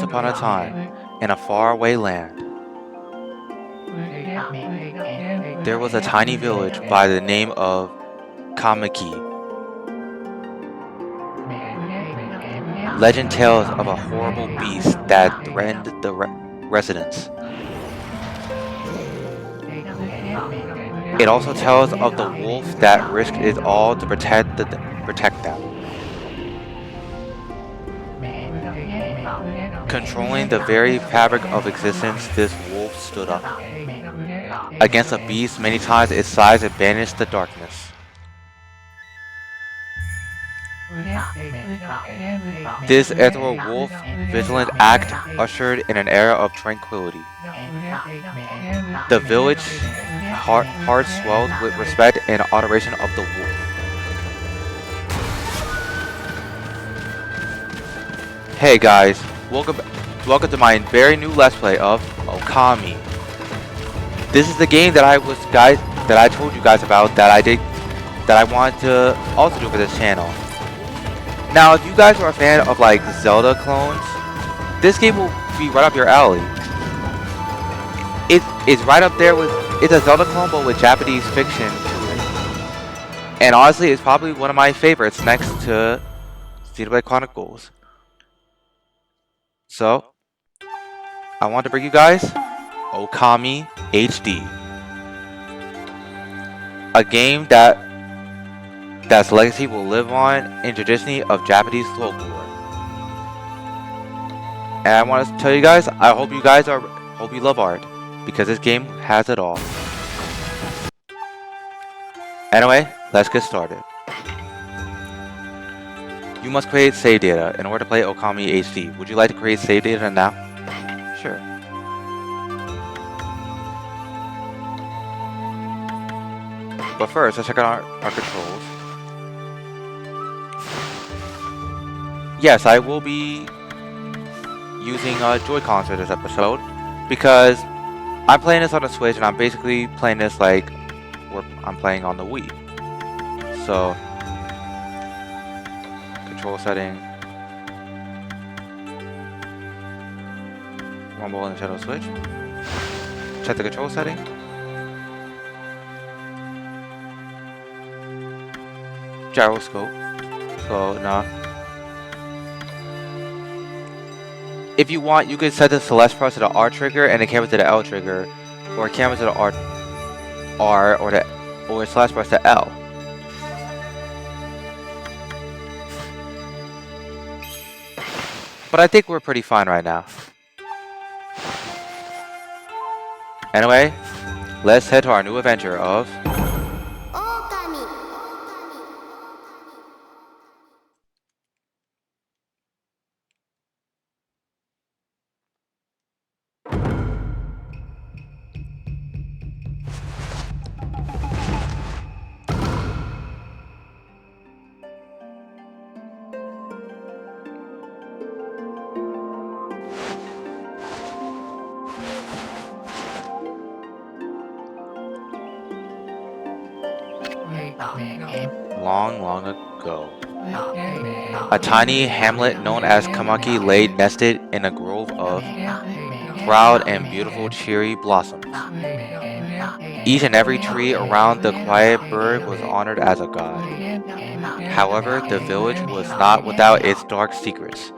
upon a time, in a faraway land, there was a tiny village by the name of Kamiki. Legend tells of a horrible beast that threatened the residents. It also tells of the wolf that risked it all to protect them. Controlling the very fabric of existence, this wolf stood up against a beast many times its size and banished the darkness. This ethereal wolf, vigilant act ushered in an era of tranquility. The village heart swelled with respect and adoration of the wolf. Hey guys, welcome to my very new Let's Play of Okami. This is the game that I told you guys about that I wanted to also do for this channel. Now, if you guys are a fan of like Zelda clones, this game will be right up your alley. It's right up there with, it's a Zelda clone but with Japanese fiction to it. And honestly, it's probably one of my favorites next to Xenoblade Chronicles. So, I want to bring you guys Okami HD. A game that's legacy will live on in tradition of Japanese folklore. And I want to tell you guys, I hope you love art, because this game has it all. Anyway, let's get started. You must create save data in order to play Okami HD. Would you like to create save data now? Sure. But first, let's check out our controls. Yes, I will be using Joy-Cons for this episode because I'm playing this on the Switch and I'm basically playing this like I'm playing on the Wii. So, control setting, Rumble and Shadow Switch. Check the control setting. Gyroscope. So now, if you want, you can set the select press to the R trigger and the camera to the L trigger, or camera to the R or slash press to L. But I think we're pretty fine right now. Anyway, let's head to our new adventure of Okami. Long ago, a tiny hamlet known as Kamaki lay nested in a grove of proud and beautiful cherry blossoms. Each and every tree around the quiet bird was honored as a god. However, the village was not without its dark secrets.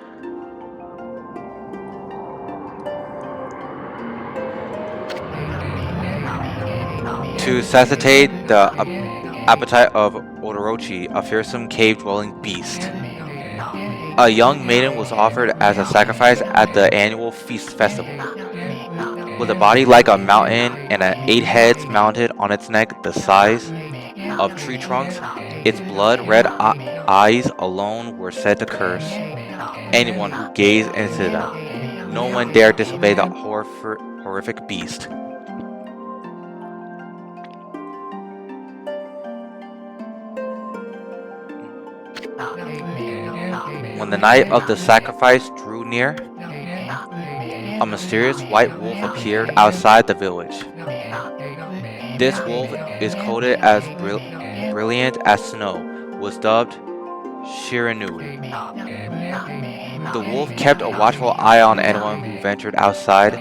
To satiate the appetite of Odorochi, a fearsome cave-dwelling beast, a young maiden was offered as a sacrifice at the annual feast festival. With a body like a mountain and 8 heads mounted on its neck the size of tree trunks, its blood-red eyes alone were said to curse anyone who gazed into them. No one dared disobey the horrific beast. When the night of the sacrifice drew near, a mysterious white wolf appeared outside the village. This wolf is coated as brilliant as snow, was dubbed Shiranui. The wolf kept a watchful eye on anyone who ventured outside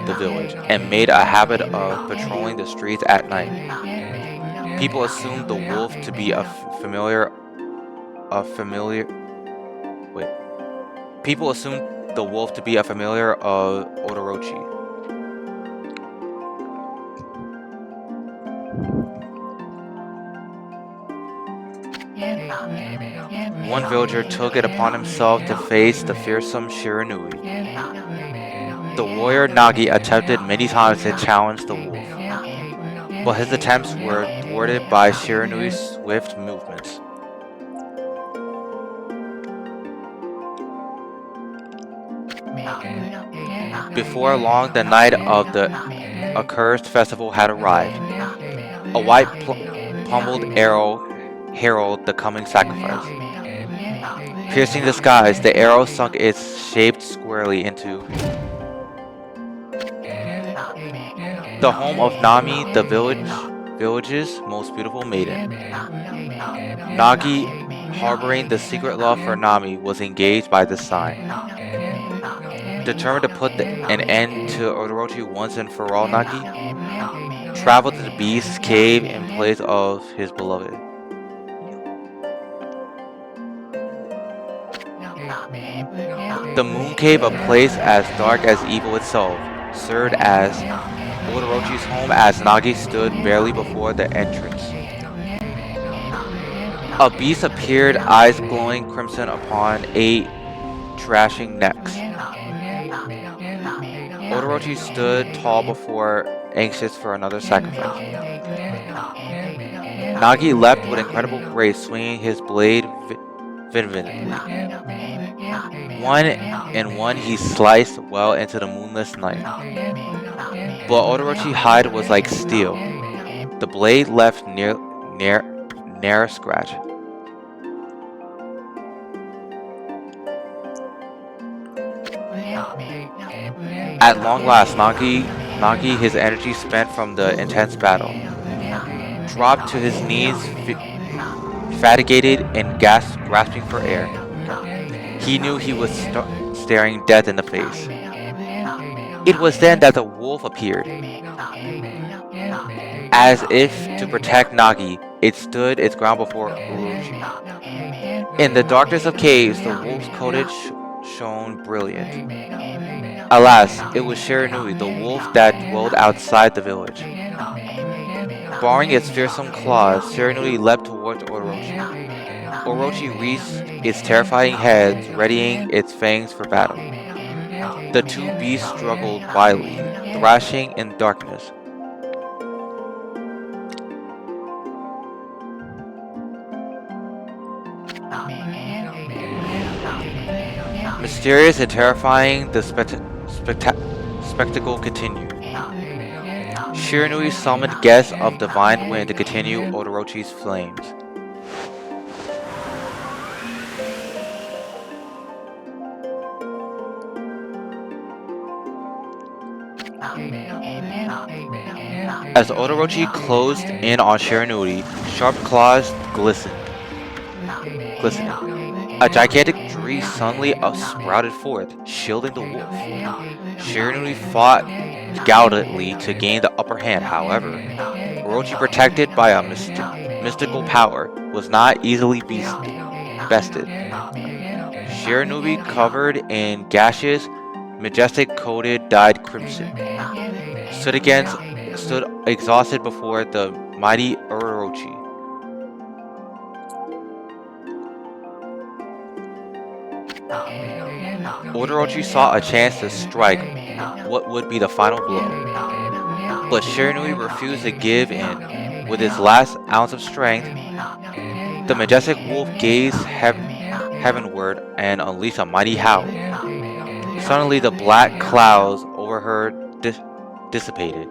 the village and made a habit of patrolling the streets at night. People assumed the wolf to be a familiar wait. People assumed the wolf to be a familiar of Odorochi. One villager took it upon himself to face the fearsome Shiranui. The warrior Nagi attempted many times to challenge the wolf, but his attempts were thwarted by Shiranui's swift movements. Before long, the night of the accursed festival had arrived. A white pummeled arrow heralded the coming sacrifice. Piercing the skies, the arrow sunk its shaped squarely into the home of Nami, the village's most beautiful maiden. Nagi, harboring the secret love for Nami, was engaged by this sign. Determined to put an end to Odorochi once and for all, Nagi traveled to the beast's cave in place of his beloved. The moon cave, a place as dark as evil itself, served as Odorochi's home as Nagi stood barely before the entrance. A beast appeared, eyes glowing crimson upon 8 trashing necks. Odorochi stood tall before, anxious for another sacrifice. Nagi leapt with incredible grace, swinging his blade vividly. One and one he sliced well into the moonless night. But Odorochi's hide was like steel. The blade left near scratch. At long last, Nagi, his energy spent from the intense battle, dropped to his knees, fatigued and grasping for air. He knew he was staring death in the face. It was then that the wolf appeared. As if to protect Nagi, it stood its ground before Orochi. In the darkness of caves, the wolf's coated shone brilliant. Alas, it was Shiranui, the wolf that dwelled outside the village. Barring its fearsome claws, Shiranui leapt towards Orochi. Orochi reached its terrifying head, readying its fangs for battle. The two beasts struggled wildly, thrashing in darkness. Mysterious and terrifying, the spectacle continued. Shiranui summoned guests of divine wind to continue Odorochi's flames. As Odorochi closed in on Shiranui, sharp claws glistened. A gigantic tree suddenly sprouted forth, shielding the wolf. Shiranui fought gallantly to gain the upper hand. However, Orochi, protected by a mystical power, was not easily bested. Shiranui, covered in gashes, majestic coated dyed crimson, stood exhausted before the mighty Orochi. Odorochi saw a chance to strike what would be the final blow, but Shiranui refused to give in. With his last ounce of strength, the majestic wolf gazed heavenward and unleashed a mighty howl. Suddenly, the black clouds over her dissipated.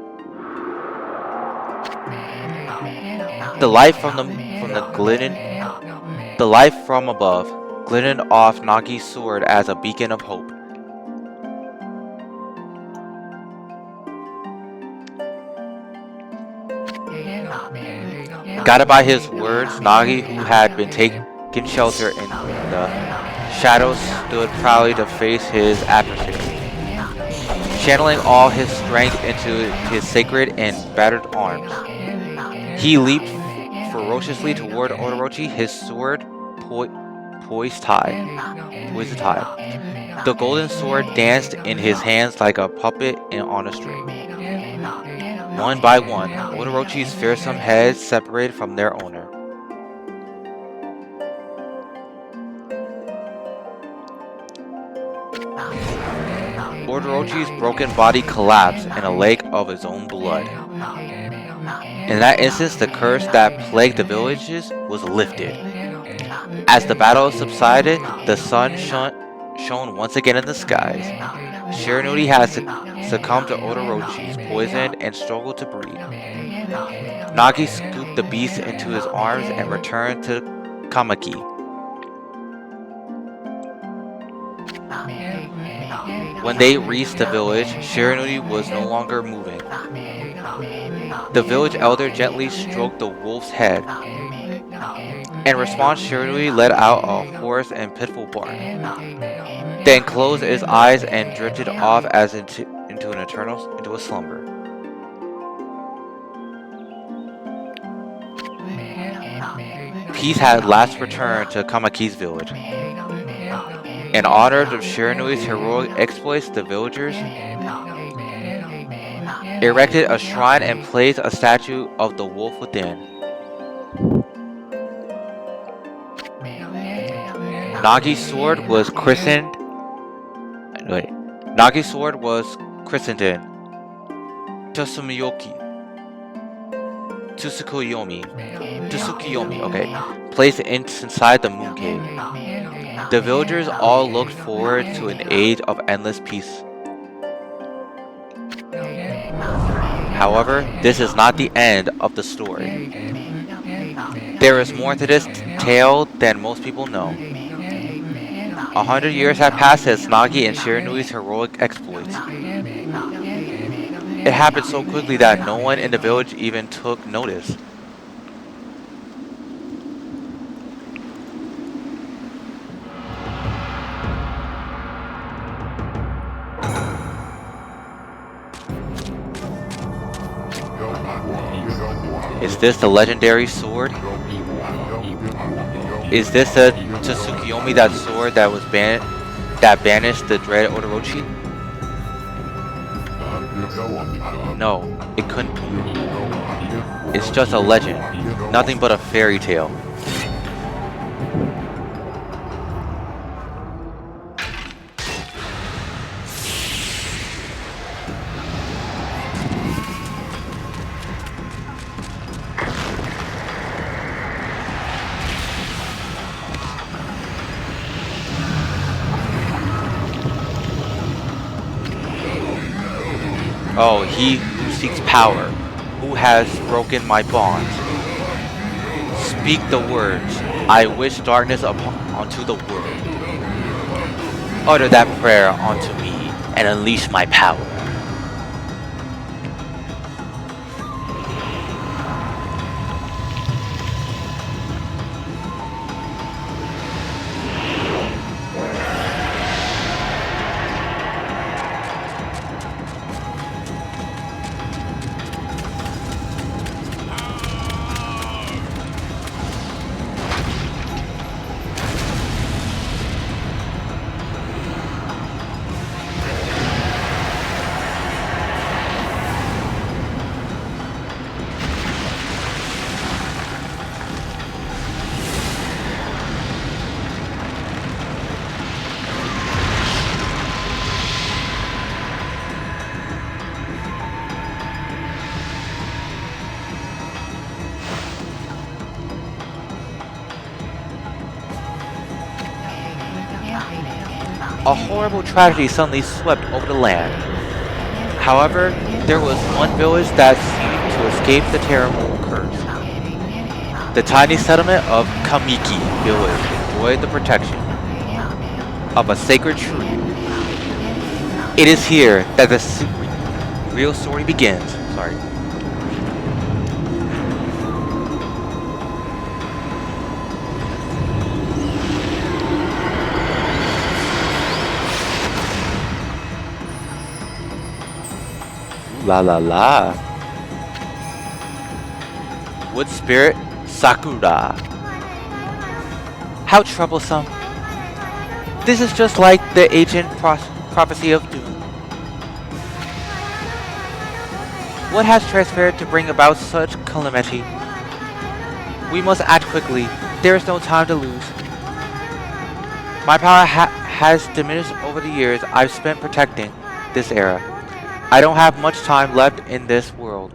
The light from above glittered off Nagi's sword as a beacon of hope. Guided by his words, Nagi, who had been taken shelter in the shadows, stood proudly to face his adversary, channeling all his strength into his sacred and battered arms. He leaped ferociously toward Orochi, his sword poised high. The golden sword danced in his hands like a puppet on a string. One by one, Orochi's fearsome heads separated from their owner. Orochi's broken body collapsed in a lake of his own blood. In that instant, the curse that plagued the villages was lifted. As the battle subsided, the sun shone once again in the skies. Shiranui had succumbed to Orochi's poison and struggled to breathe. Nagi scooped the beast into his arms and returned to Kamaki. When they reached the village, Shiranui was no longer moving. The village elder gently stroked the wolf's head. In response, Shiranui let out a hoarse and pitiful bark, then closed his eyes and drifted off as into a slumber. Peace had last returned to Kamaki's village. In honor of Shiranui's heroic exploits, the villagers erected a shrine and placed a statue of the wolf within. Nagi's sword was christened Tsukuyomi, placed inside the moon cave. The villagers all looked forward to an age of endless peace. However, this is not the end of the story. There is more to this tale than most people know. 100 years have passed since Nagi and Shiranui's heroic exploits. It happened so quickly that no one in the village even took notice. Is this the legendary sword? Is this the Tsukuyomi, that sword that was that banished the dread Orochi? No, it couldn't be. It's just a legend, nothing but a fairy tale. Oh, he who seeks power, who has broken my bonds. Speak the words, I wish darkness onto the world. Utter that prayer onto me and unleash my power. A horrible tragedy suddenly swept over the land. However, there was one village that seemed to escape the terrible curse. The tiny settlement of Kamiki village enjoyed the protection of a sacred tree. It is here that the real story begins. Sorry. La la la. Wood Spirit Sakura. How troublesome. This is just like the ancient prophecy of doom. What has transpired to bring about such calamity? We must act quickly. There is no time to lose. My power has diminished over the years I've spent protecting this era. I don't have much time left in this world.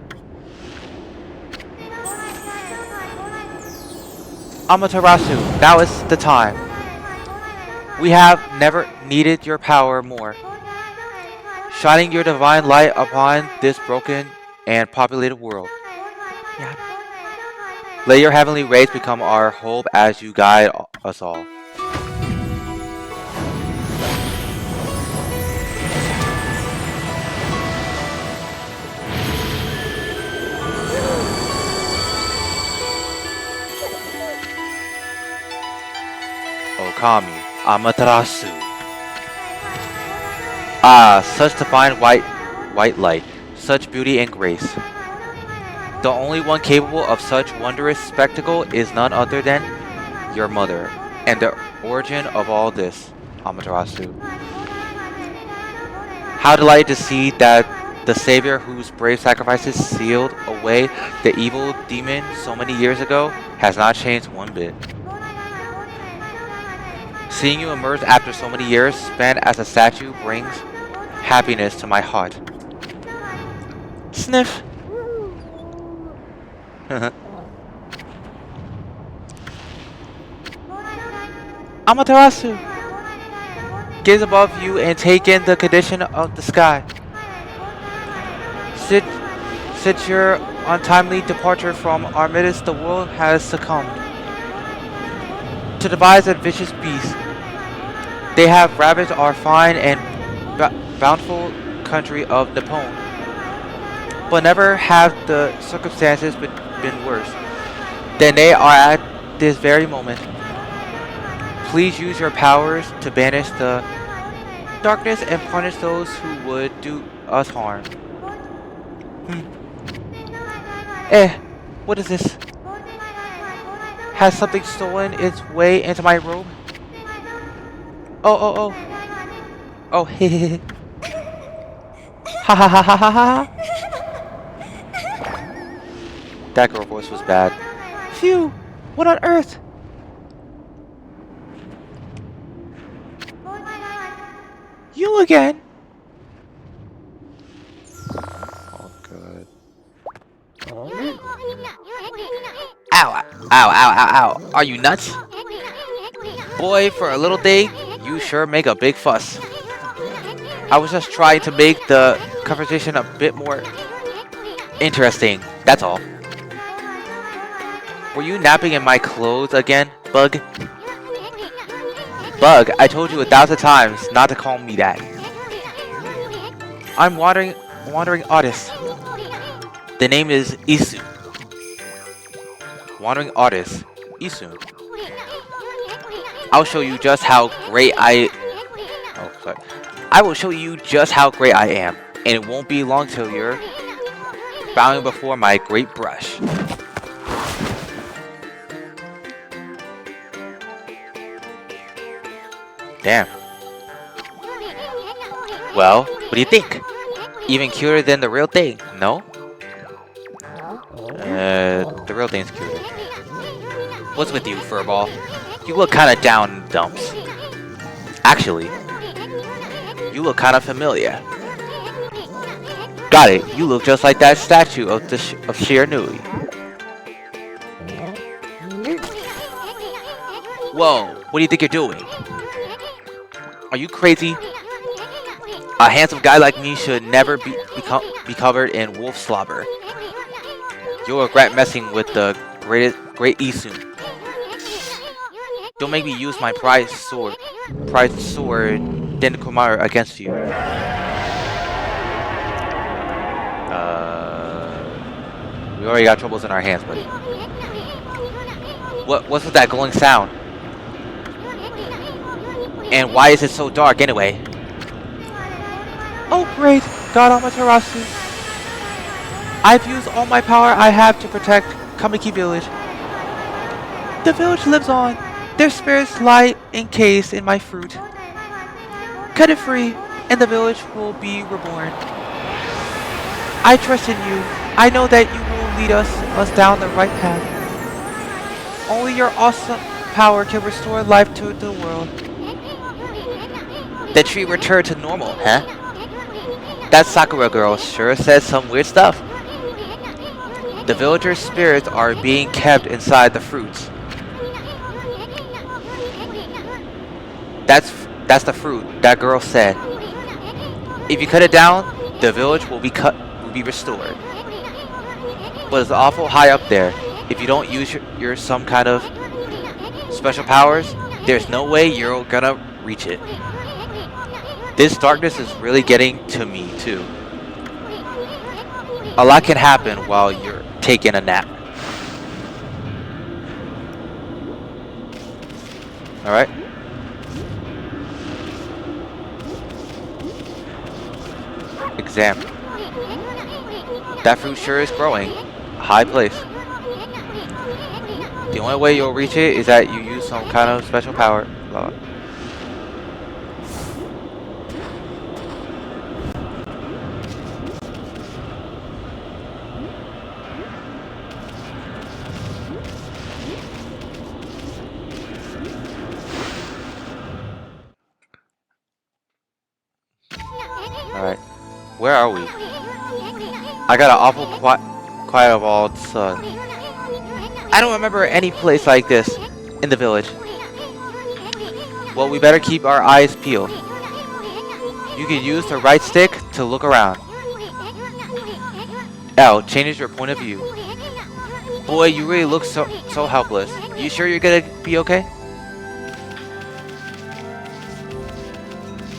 Amaterasu, now is the time. We have never needed your power more. Shining your divine light upon this broken and populated world. Yeah. Let your heavenly rays become our hope as you guide us all. Okami, Amaterasu. Ah, such divine white light, such beauty and grace. The only one capable of such wondrous spectacle is none other than your mother, and the origin of all this, Amaterasu. How delighted to see that the savior whose brave sacrifices sealed away the evil demon so many years ago has not changed one bit. Seeing you emerge after so many years spent as a statue brings happiness to my heart. Sniff. Amaterasu, gaze above you and take in the condition of the sky. Since your untimely departure from our midst, the world has succumbed to devise a vicious beast. They have ravaged our fine and bountiful country of Nippon. But never have the circumstances been worse than they are at this very moment. Please use your powers to banish the darkness and punish those who would do us harm. What is this? Has something stolen its way into my robe? Oh, hehehe. Ha ha ha ha ha ha. That girl voice was bad. Phew! What on earth? You again? Oh, God. Ow, ow, ow, ow, ow. Are you nuts? Boy, for a little thing, you sure make a big fuss. I was just trying to make the conversation a bit more interesting, that's all. Were you napping in my clothes again, Bug? Bug, I told you 1,000 times not to call me that. I'm wandering artist. The name is Isu. Wandering artist, Isu. I'll show you just how great I will show you just how great I am, and it won't be long till you're bowing before my great brush. Damn. Well, what do you think? Even cuter than the real thing, no? The real thing's cuter. What's with you, furball? You look kinda down in the dumps. Actually, you look kinda familiar. Got it, you look just like that statue of Shiranui. Whoa, what do you think you're doing? Are you crazy? A handsome guy like me should never be covered in wolf slobber. You'll regret messing with the great Isu. Don't make me use my prized sword, Denkumaru, against you. We already got troubles in our hands, buddy. What's with that glowing sound? And why is it so dark anyway? Oh great, God Amaterasu. I've used all my power I have to protect Kamiki Village. The village lives on. Their spirits lie encased in my fruit. Cut it free, and the village will be reborn. I trust in you. I know that you will lead us down the right path. Only your awesome power can restore life to the world. The tree returned to normal, huh? That Sakura girl sure says some weird stuff. The villagers' spirits are being kept inside the fruits. That's the fruit, that girl said. If you cut it down, the village will be restored. But it's awful high up there. If you don't use your some kind of special powers, there's no way you're gonna reach it. This darkness is really getting to me too. A lot can happen while you're taking a nap. Alright. Exam. That fruit sure is growing. High place. The only way you'll reach it is that you use some kind of special power. Alright. Where are we? I got an awful quiet of all the sun. I don't remember any place like this in the village. Well, we better keep our eyes peeled. You can use the right stick to look around. L changes your point of view. Boy, you really look so helpless. You sure you're gonna be okay?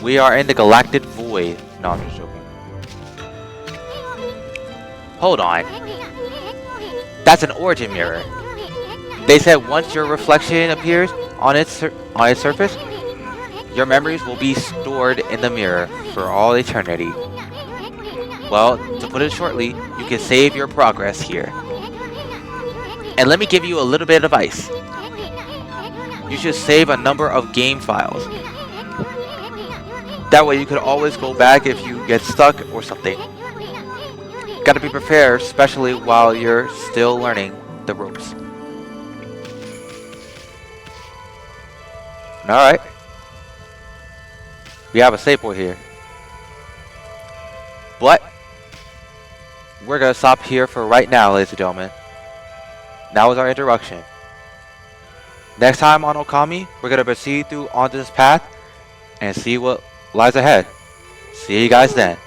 We are in the galactic void. No, I'm just joking. Hold on. That's an origin mirror. They said once your reflection appears on its surface, your memories will be stored in the mirror for all eternity. Well, to put it shortly, you can save your progress here. And let me give you a little bit of advice. You should save a number of game files. That way you could always go back if you get stuck or something. Gotta be prepared, especially while you're still learning the ropes. Alright. We have a save point here. But we're gonna stop here for right now, ladies and gentlemen. That was our introduction. Next time on Okami, we're gonna proceed through onto this path and see what lies ahead. See you guys then.